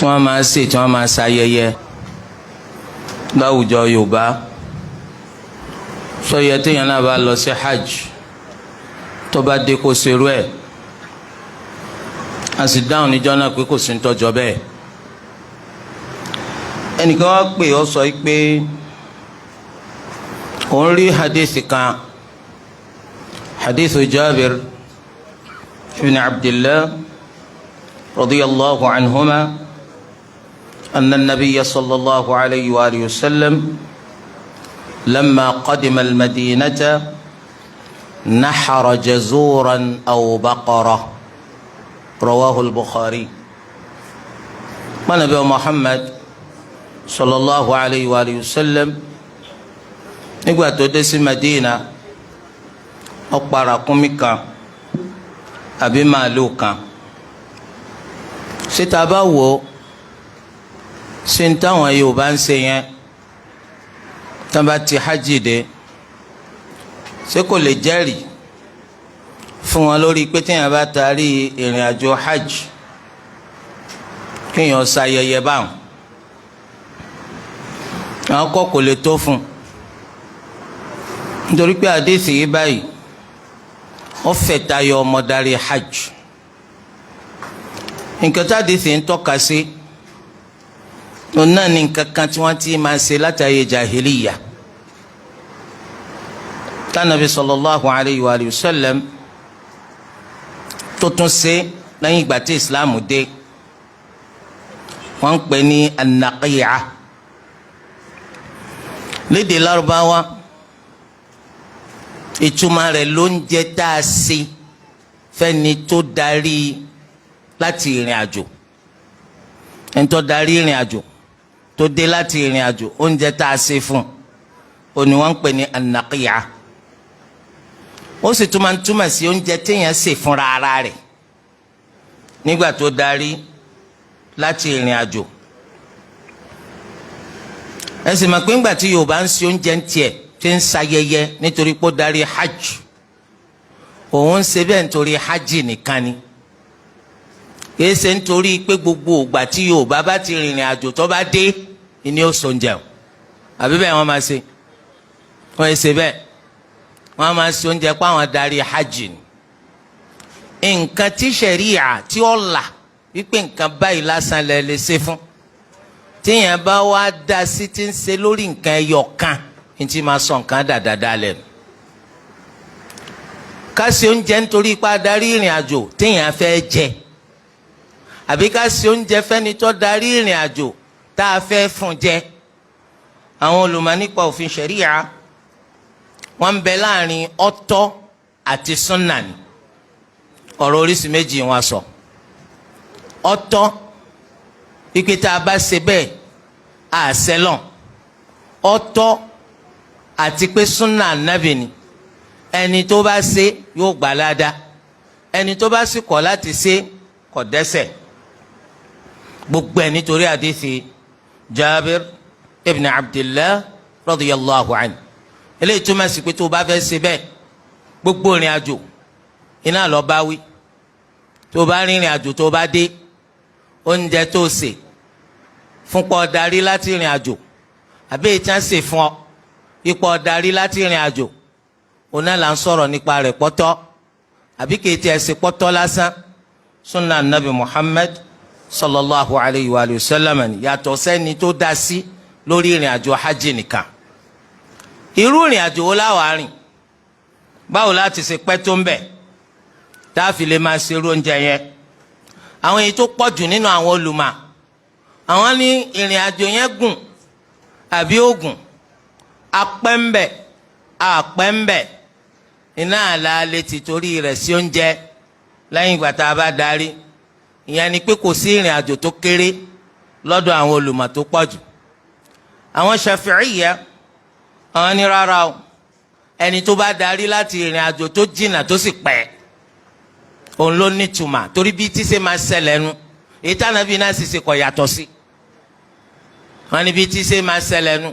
tí wọ́n máa ṣe tí wọ́n máa ṣayẹyẹ láwùjọ Yorùbá sọyẹ téèyàn náà bá lọ sí hajj tó bá dé kó ṣerú ẹ̀ a sì dáhùn níjọ́ náà pé kò sí ń tọ́jọ́ bẹ́ẹ̀. ẹnìkan wá pè ọ́ sọ pé òun rí hadith kan hadith Jabir ibn Abdillah radiyallahu anhuma anna an-nabiyya sallallahu alayhi wa alihi wa sallam lamma qadima al-madinata nahara jazuran aw baqara rawahu al-Bukhari. Nabi Muhammad sallallahu alayhi wa alihi wa sallam nígbà tó dé sí Madina ó pa ràkúnmí kan àbí màálù kan. ṣé tá bá wò ṣé ń táwọn Yorùbá ń ṣe yẹn tá bá ti hajj dé ṣé kò lè jẹ́rìí fún wọn lórí pé téèyàn bá tarí ìrìn àjò hajj kéèyàn ṣayẹyẹ báwọn àwọn kọ́ kò lè tó fún nítorí pé àdéhìí yìí báyìí ó fẹ̀ tayọ ọmọdarí hajj. nǹkan tá àdéhìí ń tọ́ka sí òun náà ní nǹkan kan tí wọ́n ti máa ṣe látàrí jahiliya tánàbí sallallahu alayhi wa sallam tó tún ṣe lẹ́yìn ìgbà tí islam dé wọ́n ń pè ní an-naqi'a lédè Lárúbáwá ìtumọ̀ rẹ̀ ló ń jẹ́ tá a ṣe fẹ́ni tó darí láti ìrìn àjò ẹni tó darí ìrìn àjò tó dé láti ìrìn àjò oúnjẹ tá a ṣe fún òní wọ́n ń pè ní an-naqi'a ó sì tún máa ń túmọ̀ sí oúnjẹ téèyàn ṣe fúnra ara rẹ̀ nígbà tó darí láti ìrìn àjò. ẹ sì mọ̀ pé ńgbà tí Yorùbá ń ṣe oúnjẹ ń tiẹ̀ tí ń ṣayẹyẹ nítorí pé ó darí hajj òun ń ṣe bẹ́ẹ̀ nítorí hajj nìkan ni kìí ṣe nítorí pé gbogbo ìgbà tí Yorùbá bá ti rìnrìn àjò tó bá dé ni ó sóúnjẹ o àbí bẹ́ẹ̀ wọ́n máa ṣe wọ́n ṣe bẹ́ẹ̀ wọ́n máa ṣe oúnjẹ pé àwọn darí hajj ni nǹkan tí ṣẹ̀ríà tí ó là wípé nǹkan báyìí lásán lẹ lè ṣe fún tíyẹn bá wá dá sí ti ń ṣe lórí nǹkan ẹyọ kan ní ti máa sọ nǹkan dáadáa lẹ́nu. ká ṣe oúnjẹ nítorí ipá darí ìrìn àjò tíyẹn fẹ́ jẹ àbí ká ṣe oúnjẹ fẹ́ni tó darí ìrìn àjò tá a fẹ́ fún jẹ. àwọn olùmọ̀ nípa òfin ṣẹ̀ríà wọ́n ń bẹ láàrin ọ̀tọ̀ àti súnnà ni ọ̀rọ̀ oríṣi méjì wọ́n sọ. ọ̀tọ̀ ike tá a bá ṣe bẹ́ẹ̀ àṣẹlọ̀ ọ̀tọ̀ àti pé súnà ànábì ni ẹni tó bá ṣe yóò gbà ládàá ẹni tó bá sì kọ̀ láti ṣe kò dẹ́ṣẹ̀ gbogbo ẹ̀ nítorí àdìsí Jabir ibn Abdillah radiyallahu anhu eléyìí túmọ̀ sí pé tó bá fẹ́ ṣe bẹ́ẹ̀ gbogbo ìrìn àjò iná lọ bá wí tó bá rìnrìn àjò tó bá dé oúnjẹ tó ṣe fún pọ̀ darí láti ìrìn àjò àbí ìtàn ṣe fún ọ ipò darí láti ìrìn àjò òun náà là ń sọ̀rọ̀ nípa rẹ̀ pọ́tọ́ àbí kì í tiẹ̀ ṣe pọ́tọ́ lásán sunna anabi Muhammad sallallahu alayhi wa sallam yàtọ̀ sẹ́ni tó dá sí lórí ìrìn àjò hajj nìkan. irú ìrìn àjò wo láwàá rìn báwo láti ṣe pẹ́ tó ń bẹ̀ tá a fi lè máa ṣe irú oúnjẹ yẹn. àwọn èyí tó pọ̀ jù nínú àwọn olùmọ̀ àwọn ní ìrìn àjò yẹn gùn àbí ó gùn apẹ́ńbẹ̀ àpẹ́ńbẹ̀ iná àlà lè ti torí rẹ̀ sí oúnjẹ lẹ́yìn ìgbà tá a bá darí ìyẹn ni pé kò sí ìrìn àjò tó kéré lọ́dọ̀ àwọn olùmọ̀ tó pọ̀ jù. àwọn Shafi'iyya àwọn ní rárá o ẹni tó bá darí láti ìrìn àjò tó jìnnà tó sì pẹ́ òun ló ní tuma torí bí tí ṣe máa ṣẹlẹ̀ nu èyí tànàbí náà sì ṣe kọ̀ yàtọ̀ sí wọn ni bí tí ṣe máa ṣẹlẹ̀ nu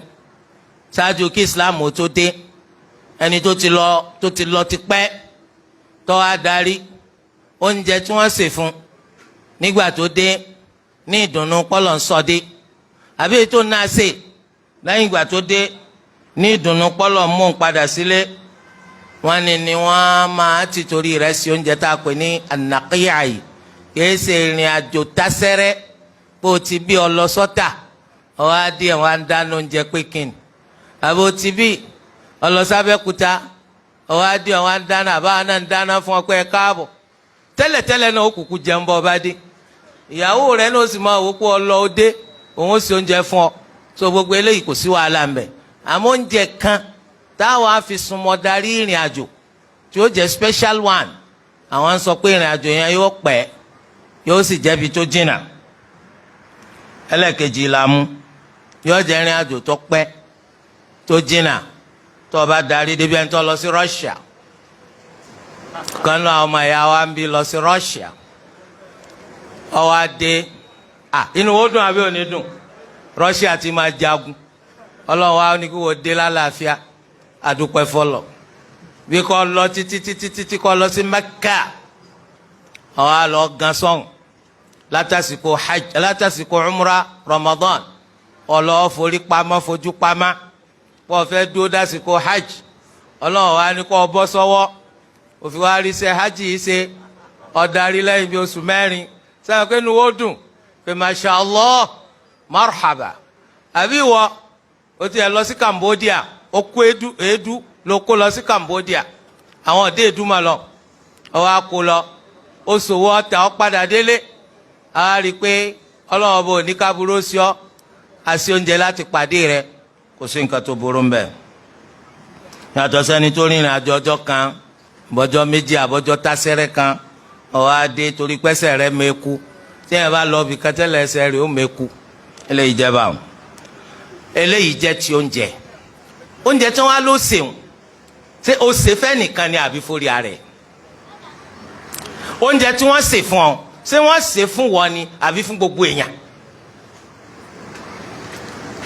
ṣáájú kí Islam ó tó dé ẹni tó ti lọ ti pẹ́ tó wá darí oúnjẹ tí wọ́n ṣe fún nígbà tó dé ní ìdùnnú pọ́lọ̀ ń sọ dé àbí ètò náà ṣe lẹ́yìn ìgbà tó dé ní ìdùnnú pọ́lọ̀ mú un padà sílé wọ́n ní wọ́n máa ti torí rẹ̀ sí oúnjẹ tá a pè ní ànàkíyà yìí kìí ṣe ìrìn àjò tásẹ́rẹ́ bó ti bí ọlọ́sọ́tà ọwọ́ adé wọn á dáná oúnjẹ pékin àbó ti bí ọlọ́sábẹ́kúta ọwọ́ adé wọn á dáná àbáwọn náà ń dáná fún ọ pé ẹ káàbọ̀ tẹ́lẹ̀tẹ́lẹ̀ náà ó kúkú jẹun bọ́ ọba dé ìyàwó rẹ̀ náà ó sì máa wò pé ọlọ́ ó dé òun ó sì oúnjẹ fún ọ so gbogbo eléyìí kò sí wàhálà ń bẹ àmọ́ oúnjẹ kan táwọn á fi súnmọ́ darí ìrìn àjò tí ó jẹ́ special one àwọn ń sọ pé ìrìn àjò yẹn yóò pẹ́ yóò sì jẹ́bi tó jìnnà ẹlẹ́ẹ̀kejì ìlàmú yóò jẹ́ ìrìn àjò tó pẹ́ tó jìnnà tó o bá darí débi ẹni tó lọ sí Russia kan náà ọmọ ìyá wa ń bí lọ sí Russia ọwọ́ adé inú wo dùn àbí òní dùn Russia ti máa jagun ọlọ́run wa ní kí wọ́n dé lálàáfíà àdúpẹ́ fọlọ́ bí kò lọ títí kò lọ sí Mẹ́kà ọwọ́ àlọ́ gan sọ́hùn látàsìkò hajj látàsìkò umrah Ramadan ọlọ́wọ́ forí pamọ́ fojú pamọ́ wọ́n fẹ́ dúró dásìkò hajj ọlọ́run wa ní kó bọ́ sọ́wọ́ òfin wa rí sẹ́ hajj yìí ṣe ọ̀darí lẹ́yìn bí oṣù mẹ́rin sẹ́wọ̀n pé nu ó dùn pé masha Allah marhaba àbí wọ o ti ẹ̀ lọ sí Cambodia ó kó èédú ló kó lọ sí Cambodia àwọn ọ̀dẹ́ èédú mà lọ ọwọ́ á kó lọ ó ṣòwò ọ̀tà ó padà délé a rí i pé ọlọ́wọ́ bò ní kábúrò sí ọ àṣì oúnjẹ láti pàdé rẹ kò sí nǹkan tó burú mbẹ. yàtọ̀ sẹ́ni tó rìnrìn àjò ọjọ́ kan bọ́jọ́ méjì àbọ́jọ́ tásẹ́rẹ́ kan ọwọ́ adé torí pẹ́sẹ̀ rẹ mẹ́kú tí yẹn bá lọ bí kẹtẹ́lẹ̀ ẹsẹ̀ rẹ ó mẹ́kú eléyìí jẹ́ báwọn. eléyìí jẹ́ ti oúnjẹ tí wọ́n á lọ sèwọn ṣé o ṣe fẹ́ nìkan ni àbí forí ara ẹ̀ oúnjẹ tí wọ́n ṣe fún ọ ṣé wọ́n ṣe fún wọn ni àbí fún gbogbo èèyàn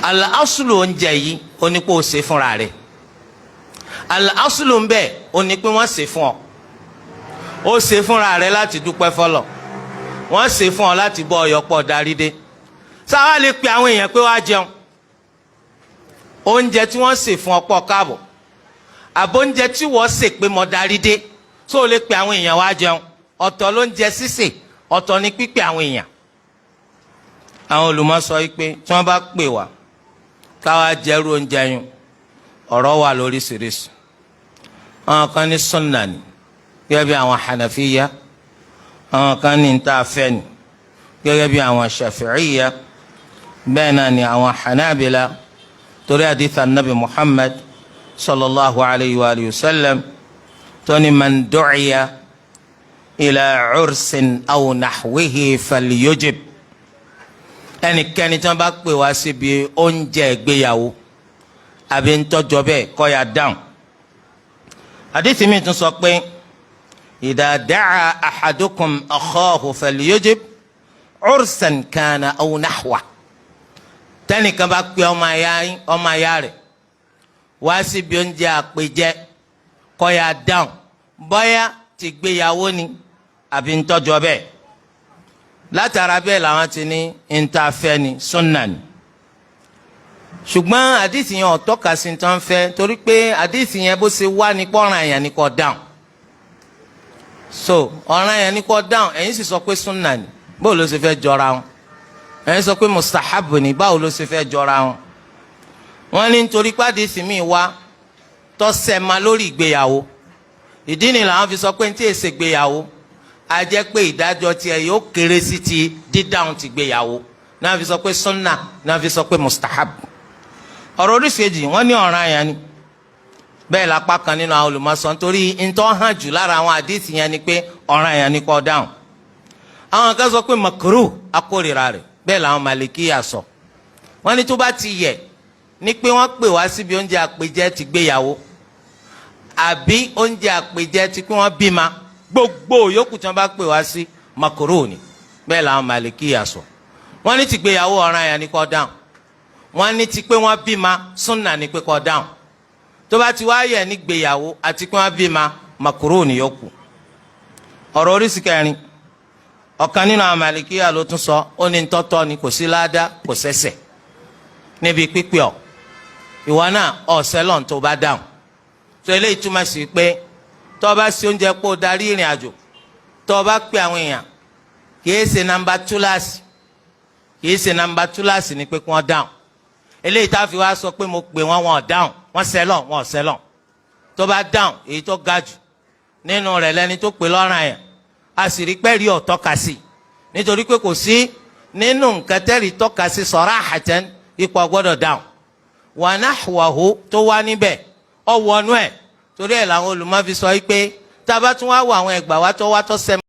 al-aslu oúnjẹ yìí ó ní pé o ṣe fúnra rẹ̀ al-aslu ń bẹ ó ní pé wọ́n ṣe fún ọ ó ṣe fúnra rẹ̀ láti dúpẹ́ fọlọ̀ wọ́n ṣe fún ọ láti bọ́ ọyọpọ̀ darí dé sáwá lè pe àwọn èèyàn pé wá jẹun oúnjẹ tí wọ́n ṣe fún ọ̀pọ̀ káàbọ̀ àbóúnjẹ tí wọ́n ṣe pé mo darí dé tó lè pe àwọn èèyàn wá jẹun ọ̀tọ̀ ló ń jẹ sísè ọ̀tọ̀ ni pípé àwọn èèyàn àwọn olùmọ̀ sọ pé tí wọ́n bá pè wá káwá jẹ́rú oúnjẹ yẹn ọ̀rọ̀ wà lóríṣiríṣi àwọn kan ní sunna ni gẹ́gẹ́ bí àwọn hanafiya àwọn kan ní níta fẹ́ ni gẹ́gẹ́ bí àwọn shafi'iya bẹ́ẹ̀ náà ni àwọn hanabila torí àdìsá nabi muhammad sallallahu alayhi wa sallam tó ní man du'iya ila ursin aw nahwihi falyujib ẹnikẹ́ni tí wọ́n bá pè wá síbi oúnjẹ ìgbéyàwó àbí ntọ́jọ́ bẹ́ẹ̀ kó ya dáhùn. àdìsí mi tún sọ pé idha da'a ahadukum akhahu falyujib ursan kana aw nahwa tẹ́nìkan bá pè ọmọ ayá rẹ̀ wá síbi oúnjẹ àpèjẹ kó ya dáhùn bóyá ti gbéyàwó ni àbí ntọ́jọ́ bẹ́ẹ̀ látara bẹ́ẹ̀ làwọn ti ní ntàfẹ́ ni sunna ni ṣùgbọ́n àdìsí yẹn ọ̀tọ́ka sí tó ń fẹ́ torí pé àdìsí yẹn bó ṣe wá ní pọ́nrán yẹn ní kò dáhùn so ọ̀ràn yẹn ní kò dáhùn ẹ̀yin sì sọ pé sunna ni báwo ló ṣe fẹ́ jọra wọn ẹ̀yin sọ pé mustahab ni báwo ló ṣe fẹ́ jọra wọn wọ́n ní nítorí pé àdìsí mi wá tọ́sẹ̀ ma lórí ìgbéyàwó ìdí ni làwọn fi sọ pé ní tí èsè gbéyàwó a jẹ́ pé ìdájọ́ tiẹ̀ yóò kéré sí ti dídáhùn ti gbéyàwó náà fi sọ pé sunna náà fi sọ pé mustahab ọ̀rọ̀ oríṣiríṣi wọ́n ní ọ̀ràn yẹn ni bẹ́ẹ̀ lápá kan nínú àwọn olùmọ̀sán torí ntọ́ hàn jù lára àwọn àdìsí yẹn ni pé ọ̀ràn yẹn ni kò dáhùn àwọn kan sọ pé makruh akórira rẹ̀ bẹ́ẹ̀ làwọn malikiya sọ wọ́n ní tó bá ti yẹ ní pé wọ́n pè wá síbi oúnjẹ àpèjẹ ti gbéyàwó àbí oúnjẹ àpèjẹ ti pé wọ́n bímọ gbogbo yòókù tí wọ́n bá pè wá sí makruh ni bẹ́ẹ̀ làwọn malikiya sọ wọ́n ní ti gbéyàwó ọ̀ràn yẹn ni kò dáhùn wọ́n ní ti pé wọ́n bímọ sunna ni pé kò dáhùn tó bá ti wá yẹ ní gbéyàwó àti pé wọ́n bímọ makruh ni yòókù ọ̀rọ̀ oríṣi kẹrin ọ̀kan nínú àwọn màlìkíyà ló tún sọ ó ní tọ́tọ́ ni kò sí ládàá kò sẹ́ṣẹ̀ níbi pípé ọ ìwọ náà ọ̀sẹ̀ lọ́n tó bá dáhùn tó eléyìí túmọ̀ sí pé tó o bá ṣe oúnjẹ pé o darí ìrìn àjò tó o bá pè àwọn èèyàn kìí ṣe nàmbà túláàsì ni pé kí wọ́n dáhùn eléyìí tá a fi wá sọ pé mo pè wọ́n wọn ò dáhùn wọ́n sẹ́lọ̀ wọn ò sẹ́lọ̀ tó bá dáhùn èyí tó ga jù nínú rẹ̀ lẹ́ni tó pè lọ́ràn yẹn a sì rí pẹ́ẹ́rì ọ̀tọ́ka sí nítorí pé kò sí nínú nǹkan tẹ́rì tọ́ka sí sarahatan ipò gbọ́dọ̀ dáhùn wa nahwahu tó wá níbẹ̀ ọ̀wọ́nú ẹ̀ torí ẹ̀ làwọn olùmọ̀ fi sọ pé tá a bá tún wá wọ àwọn ẹgbàá wa tó sẹ́